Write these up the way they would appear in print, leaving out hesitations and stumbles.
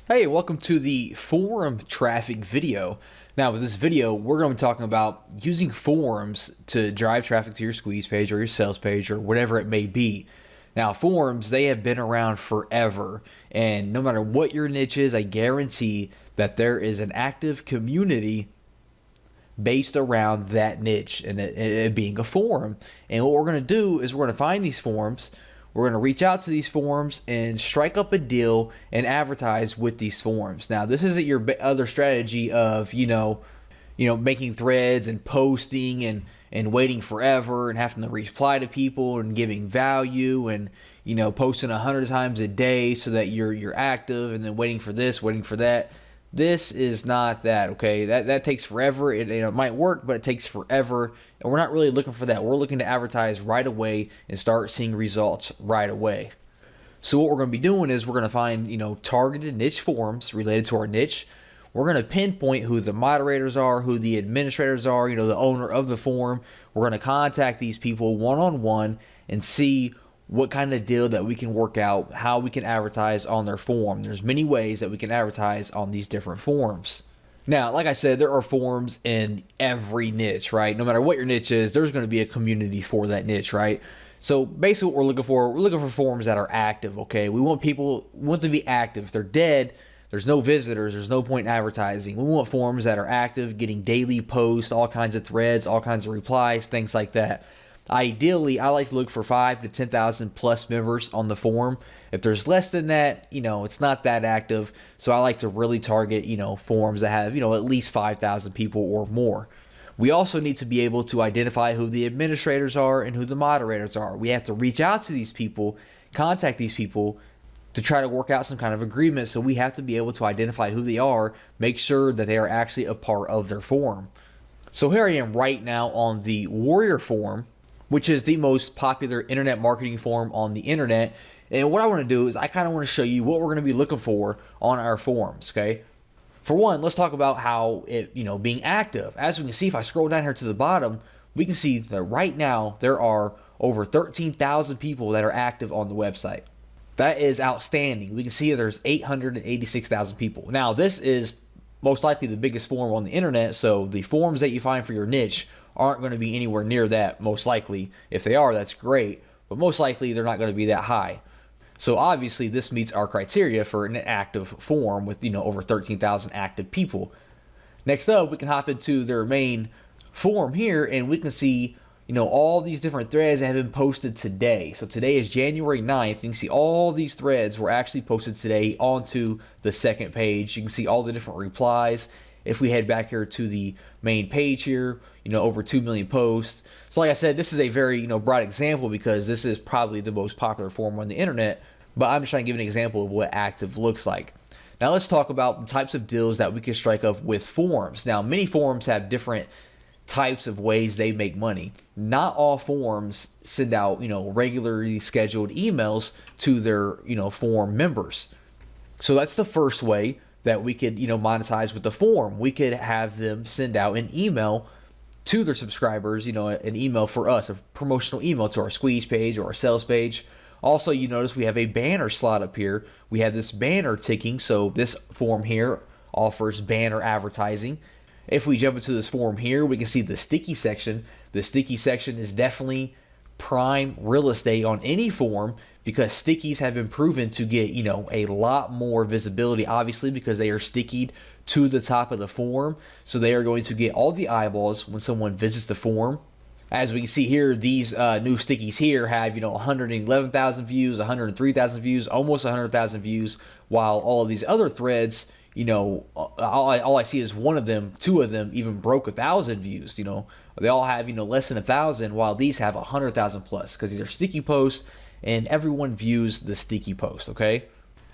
Hey, welcome to the forum traffic video. Now, with this video, we're going to be talking about using forums to drive traffic to your squeeze page or your sales page or whatever it may be. Now, forums, they have been around forever, and no matter what your niche is, I guarantee that there is an active community based around that niche and it being a forum. And what we're going to do is we're going to find these forums. We're going to reach out to these forums and strike up a deal and advertise with these forums. Now, this isn't your other strategy of, making threads and posting and waiting forever and having to reply to people and giving value and, posting 100 times a day so that you're active and then waiting for this, waiting for that. This is not that, okay? That takes forever. It might work, but it takes forever. And we're not really looking for that. We're looking to advertise right away and start seeing results right away. So what we're going to be doing is we're going to find, targeted niche forums related to our niche. We're going to pinpoint who the moderators are, who the administrators are, the owner of the forum. We're going to contact these people one-on-one and see what kind of deal that we can work out, how we can advertise on their forum. There's many ways that we can advertise on these different forums. Now, like I said, there are forums in every niche, right? No matter what your niche is, there's going to be a community for that niche, right? So basically what we're looking for forums that are active, okay? We want them to be active. If they're dead, there's no visitors, there's no point in advertising. We want forums that are active, getting daily posts, all kinds of threads, all kinds of replies, things like that. Ideally, I like to look for 5,000 to 10,000 plus members on the forum. If there's less than that, it's not that active. So I like to really target, forums that have, at least 5,000 people or more. We also need to be able to identify who the administrators are and who the moderators are. We have to reach out to these people, contact these people to try to work out some kind of agreement. So we have to be able to identify who they are, make sure that they are actually a part of their forum. So here I am right now on the Warrior forum, which is the most popular internet marketing forum on the internet. And what I want to do is I kind of want to show you what we're going to be looking for on our forums, okay? For one, let's talk about how it, being active. As we can see, if I scroll down here to the bottom, we can see that right now there are over 13,000 people that are active on the website. That is outstanding. We can see there's 886,000 people. Now, this is most likely the biggest forum on the internet, so the forums that you find for your niche aren't going to be anywhere near that, most likely. If they are, that's great, but most likely they're not going to be that high. So obviously this meets our criteria for an active forum with, over 13,000 active people. Next up, we can hop into their main forum here and we can see, all these different threads that have been posted today. So today is January 9th. You can see all these threads were actually posted today onto the second page. You can see all the different replies. If we head back here to the main page here, over 2 million posts. So like I said, this is a very, broad example because this is probably the most popular forum on the internet, but I'm just trying to give an example of what active looks like. Now let's talk about the types of deals that we can strike up with forums. Now, many forums have different types of ways they make money. Not all forums send out, regularly scheduled emails to their, forum members. So that's the first way that we could, monetize with the forum. We could have them send out an email to their subscribers, an email for us, a promotional email to our squeeze page or our sales page. Also, you notice we have a banner slot up here. We have this banner ticking, so this forum here offers banner advertising. If we jump into this forum here, we can see the sticky section. The sticky section is definitely prime real estate on any forum because stickies have been proven to get, a lot more visibility, obviously, because they are stickied to the top of the forum. So they are going to get all the eyeballs when someone visits the forum. As we can see here, these new stickies here have, 111,000 views, 103,000 views, almost 100,000 views, while all of these other threads, all I see is one of them, two of them even broke 1,000 views. They all have, less than 1,000, while these have 100,000 plus because these are sticky posts and everyone views the sticky post, okay?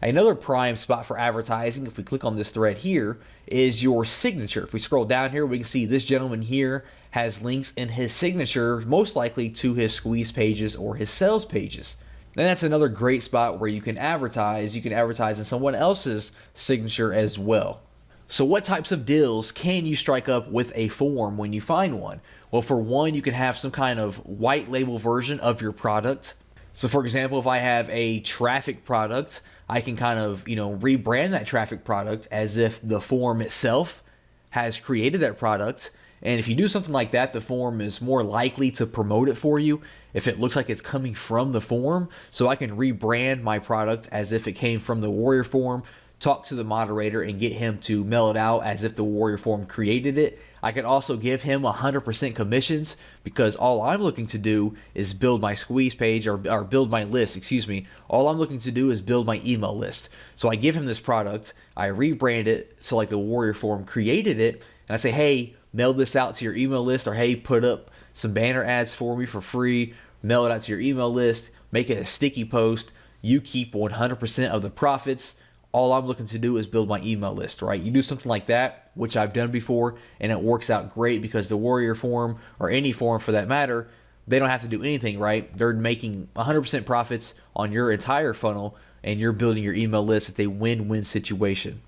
Another prime spot for advertising, if we click on this thread here, is your signature. If we scroll down here, we can see this gentleman here has links in his signature, most likely to his squeeze pages or his sales pages. And that's another great spot where you can advertise. You can advertise in someone else's signature as well. So what types of deals can you strike up with a forum when you find one? Well, for one, you can have some kind of white label version of your product. So for example, if I have a traffic product, I can kind of, rebrand that traffic product as if the forum itself has created that product. And if you do something like that, the forum is more likely to promote it for you if it looks like it's coming from the forum. So I can rebrand my product as if it came from the Warrior Forum, talk to the moderator and get him to mail it out as if the Warrior Forum created it. I can also give him 100% commissions because all I'm looking to do is build my squeeze page or build my list, excuse me. All I'm looking to do is build my email list. So I give him this product, I rebrand it so like the Warrior Forum created it, and I say, hey, mail this out to your email list, or hey, put up some banner ads for me for free, mail it out to your email list, make it a sticky post. You keep 100% of the profits. All I'm looking to do is build my email list, right? You do something like that, which I've done before, and it works out great because the Warrior Forum, or any forum for that matter, they don't have to do anything, right? They're making 100% profits on your entire funnel, and you're building your email list. It's a win-win situation.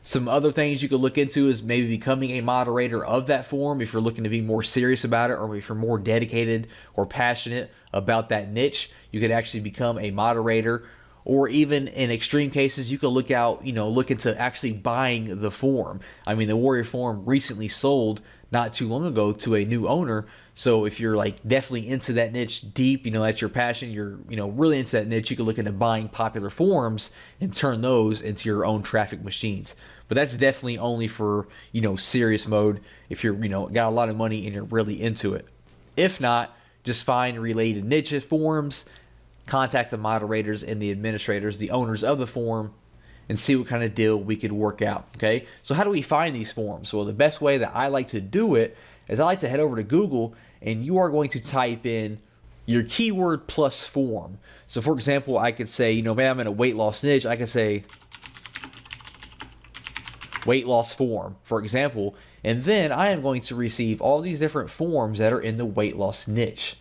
Some other things you could look into is maybe becoming a moderator of that forum if you're looking to be more serious about it, or if you're more dedicated or passionate about that niche. You could actually become a moderator, or even in extreme cases, you could look into actually buying the forum. I mean, the Warrior Forum recently sold not too long ago to a new owner. So if you're like definitely into that niche deep, that's your passion, you're, really into that niche, you can look into buying popular forums and turn those into your own traffic machines. But that's definitely only for, serious mode if you're, got a lot of money and you're really into it. If not, just find related niche forums, contact the moderators and the administrators, the owners of the forum, and see what kind of deal we could work out, okay? So how do we find these forums? Well, the best way that I like to do it is I like to head over to Google, and you are going to type in your keyword plus forum. So for example, I could say, maybe I'm in a weight loss niche, I could say weight loss forum, for example, and then I am going to receive all these different forums that are in the weight loss niche.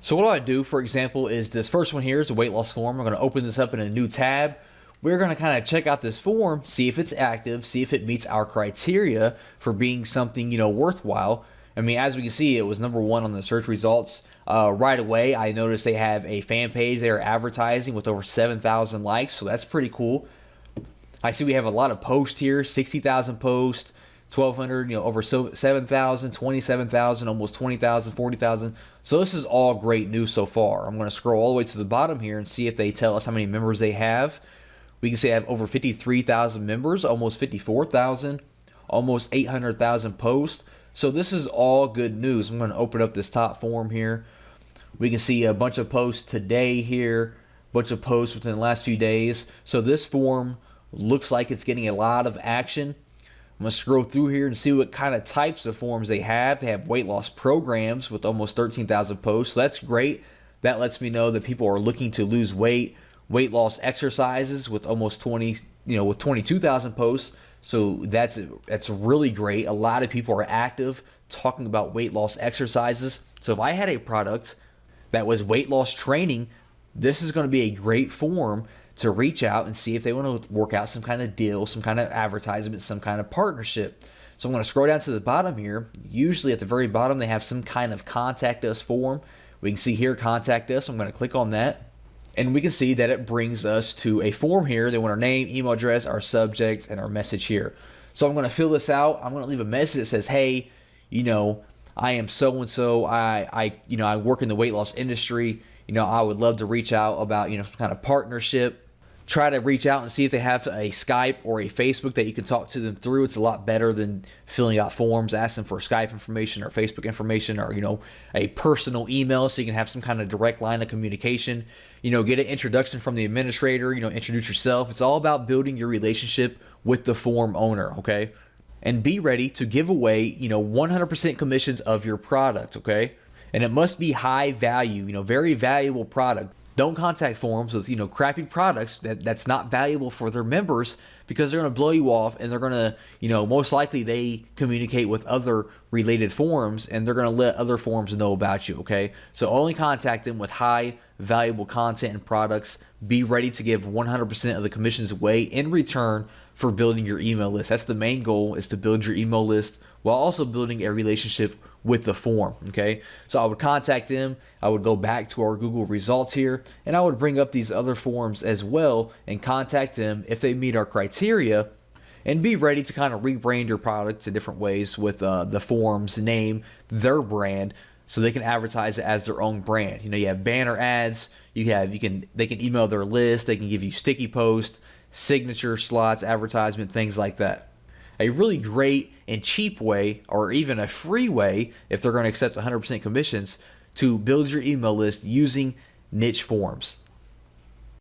So what I do, for example, is this first one here is a weight loss forum. I'm going to open this up in a new tab. We're going to kind of check out this forum, see if it's active, see if it meets our criteria for being something, worthwhile. I mean, as we can see, it was #1 on the search results. Right away, I noticed they have a fan page they are advertising with over 7,000 likes, so that's pretty cool. I see we have a lot of posts here, 60,000 posts, 1,200, over 7,000, 27,000, almost 20,000, 40,000. So this is all great news so far. I'm going to scroll all the way to the bottom here and see if they tell us how many members they have. We can see they have over 53,000 members, almost 54,000, almost 800,000 posts. So this is all good news. I'm going to open up this top forum here. We can see a bunch of posts today here, a bunch of posts within the last few days. So this forum looks like it's getting a lot of action. I'm going to scroll through here and see what kind of types of forums they have. They have weight loss programs with almost 13,000 posts. So that's great. That lets me know that people are looking to lose weight. Weight loss exercises with almost with 22,000 posts. So that's really great. A lot of people are active talking about weight loss exercises. So if I had a product that was weight loss training, this is going to be a great forum to reach out and see if they want to work out some kind of deal, some kind of advertisement, some kind of partnership. So I'm going to scroll down to the bottom here. Usually at the very bottom, they have some kind of contact us form. We can see here, contact us. I'm going to click on that. And we can see that it brings us to a form here. They want our name, email address, our subject, and our message here. So I'm going to fill this out. I'm going to leave a message that says, hey, I am so-and-so. I work in the weight loss industry. I would love to reach out about, some kind of partnership. Try to reach out and see if they have a Skype or a Facebook that you can talk to them through. It's a lot better than filling out forms, asking for Skype information or Facebook information, or, a personal email so you can have some kind of direct line of communication. Get an introduction from the administrator, introduce yourself. It's all about building your relationship with the forum owner, okay? And be ready to give away, 100% commissions of your product, okay? And it must be high value, very valuable product. Don't contact forums with, crappy products that's not valuable for their members, because they're going to blow you off, and they're going to, most likely they communicate with other related forums, and they're going to let other forums know about you, okay? So only contact them with high valuable content and products. Be ready to give 100% of the commissions away in return for building your email list. That's the main goal, is to build your email list while also building a relationship with the form. Okay, so I would contact them, I would go back to our Google results here, and I would bring up these other forums as well and contact them if they meet our criteria, and be ready to kind of rebrand your product in different ways with the forum's name, their brand, so they can advertise it as their own brand. You know, you have banner ads, they can email their list, they can give you sticky posts, signature slots, advertisement, things like that. A really great and cheap way, or even a free way, if they're going to accept 100% commissions, to build your email list using niche forums.